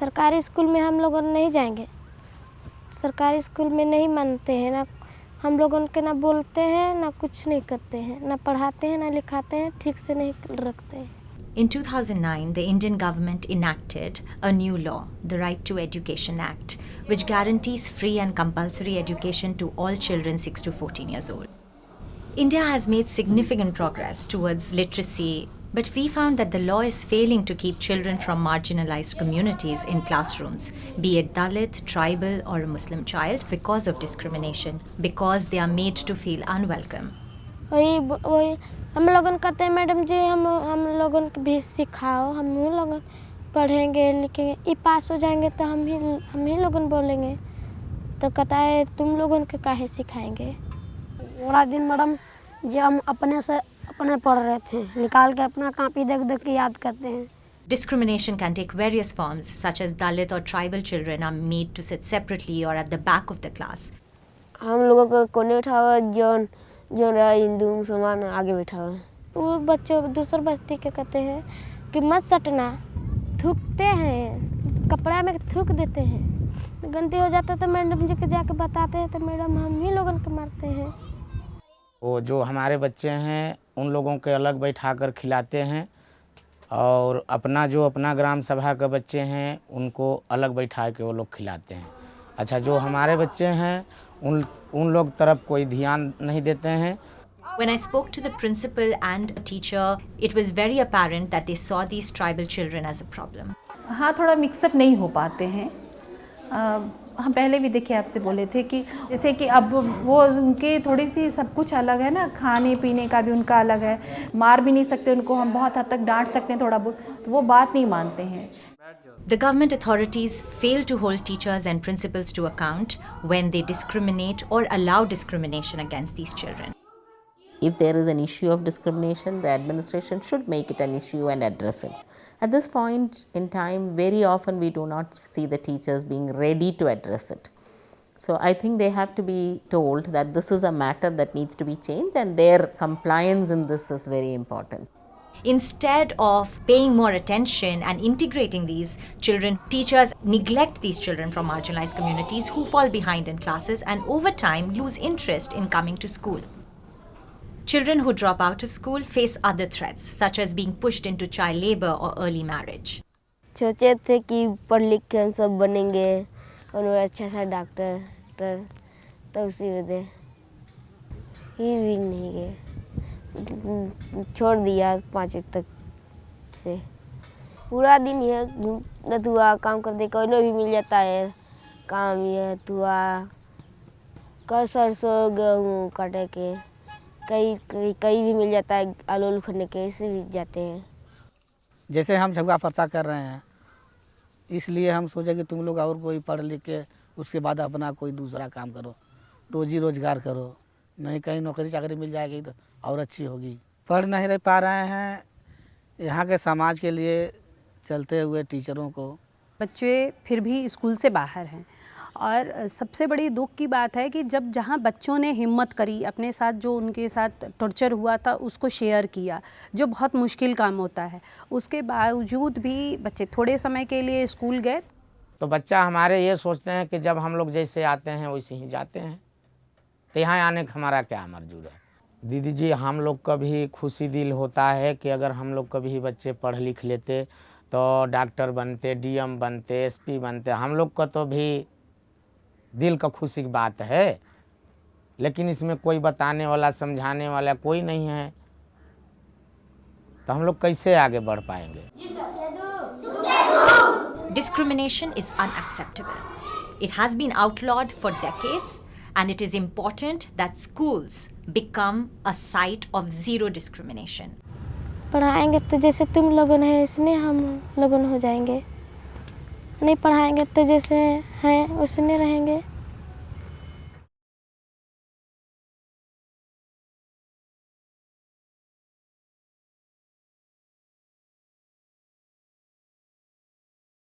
सरकारी स्कूल में हम लोग नहीं जाएंगे। सरकारी स्कूल में नहीं मानते हैं ना, हम लोगों के ना बोलते हैं ना कुछ नहीं करते हैं, ना पढ़ाते हैं ना लिखाते हैं, ठीक से नहीं रखते हैं। In 2009, the Indian government enacted a new law, the Right to Education Act, which guarantees free and compulsory education to all children 6 to 14 years old. India has made significant progress towards literacy, but we found that the law is failing to keep children from marginalized communities in classrooms, be it Dalit, tribal, or a Muslim child, because of discrimination, because they are made to feel unwelcome. वही हम लोगन कहते हैं madam जी हम लोगन को भी सिखाओ, हम लोग पढ़ेंगे लिखेंगे, ये पास हो जाएंगे तो हम ही लोगन बोलेंगे, तो कहता है तुम लोगन के काहे सिखाएंगे। पूरा दिन मैडम जी हम अपने पढ़ रहे थे, निकाल के अपना कॉपी देख देख के याद करते हैं। Discrimination can take various forms, such as Dalit or tribal children are made to sit separately or at the back of the class. हम लोगों को कोने बैठा हुआ जो रहा हिंदू मुसलमान आगे बैठा हुआ है, वो बच्चों दूसर बस्ती के कहते हैं कि मत सटना, थूकते हैं, कपड़ा में थूक देते हैं, गंदे हो जाता है तो मैडम जी के जाके बताते हैं तो मैडम हम ही लोगों को मारते हैं। वो जो हमारे बच्चे हैं उन लोगों के अलग बैठा कर खिलाते हैं और अपना ग्राम सभा के बच्चे हैं उनको अलग बैठा के वो लोग खिलाते हैं। अच्छा, जो हमारे बच्चे हैं उन लोग तरफ कोई ध्यान नहीं देते हैं। When I spoke to the principal and a teacher, it was very apparent that they saw these tribal children as a problem. हाँ, थोड़ा मिक्सअप नहीं हो पाते हैं। हम पहले भी देखिए आपसे बोले थे कि जैसे कि अब वो उनके थोड़ी सी सब कुछ अलग है ना, खाने पीने का भी उनका अलग है, मार भी नहीं सकते उनको, हम बहुत हद तक डांट सकते हैं थोड़ा बहुत, तो वो बात नहीं मानते हैं। The government authorities fail to hold teachers and principals to account when they discriminate or allow discrimination against these children. If there is an issue of discrimination, the administration should make it an issue and address it. At this point in time, very often we do not see the teachers being ready to address it. So I think they have to be told that this is a matter that needs to be changed and their compliance in this is very important. Instead of paying more attention and integrating these children, teachers neglect these children from marginalized communities who fall behind in classes and over time lose interest in coming to school. Children who drop out of school face other threats, such as being pushed into child labor or early marriage. सोचे थे कि पढ़ लिख के हम सब बनेंगे और अच्छा सा डॉक्टर, तो उसी वजह ही भी नहीं गए, छोड़ दिया 5वीं तक से। पूरा दिन यह घूमत हुआ काम करते, कोई भी मिल जाता है काम, यह हुआ कई सरसों गेहूँ काटे के, कहीं भी मिल जाता है, आलू खरीदने के, ऐसे भी जाते हैं। जैसे हम झगड़ा पर्चा कर रहे हैं, इसलिए हम सोचे कि तुम लोग और कोई पढ़ लिख के उसके बाद अपना कोई दूसरा काम करो, रोजी रोजगार करो, नहीं कहीं नौकरी चाकरी मिल जाएगी तो और अच्छी होगी। पढ़ नहीं रह पा रहे हैं, यहाँ के समाज के लिए चलते हुए टीचरों को। बच्चे फिर भी स्कूल से बाहर हैं और सबसे बड़ी दुख की बात है कि जहाँ बच्चों ने हिम्मत करी, अपने साथ जो उनके साथ टॉर्चर हुआ था उसको शेयर किया, जो बहुत मुश्किल काम होता है, उसके बावजूद भी बच्चे थोड़े समय के लिए स्कूल गए। तो बच्चा हमारे ये सोचते हैं कि जब हम लोग जैसे आते हैं वैसे ही जाते हैं, तो यहाँ आने का हमारा क्या मर्जूर है। दीदी जी, हम लोग का भी खुशी दिल होता है कि अगर हम लोग कभी बच्चे पढ़ लिख लेते तो डॉक्टर बनते, डीएम बनते, एसपी बनते, हम लोग का तो भी दिल का खुशी की बात है, लेकिन इसमें कोई बताने वाला समझाने वाला कोई नहीं है, तो हम लोग कैसे आगे बढ़ पाएंगे। Discrimination is unacceptable. It has been outlawed for decades, and it is important that schools become a site of zero discrimination. पढ़ाएंगे तो जैसे तुम लोगों हैं इसने हम लोगों हो जाएंगे, नहीं पढ़ाएंगे तो जैसे हैं वैसे नहीं रहेंगे।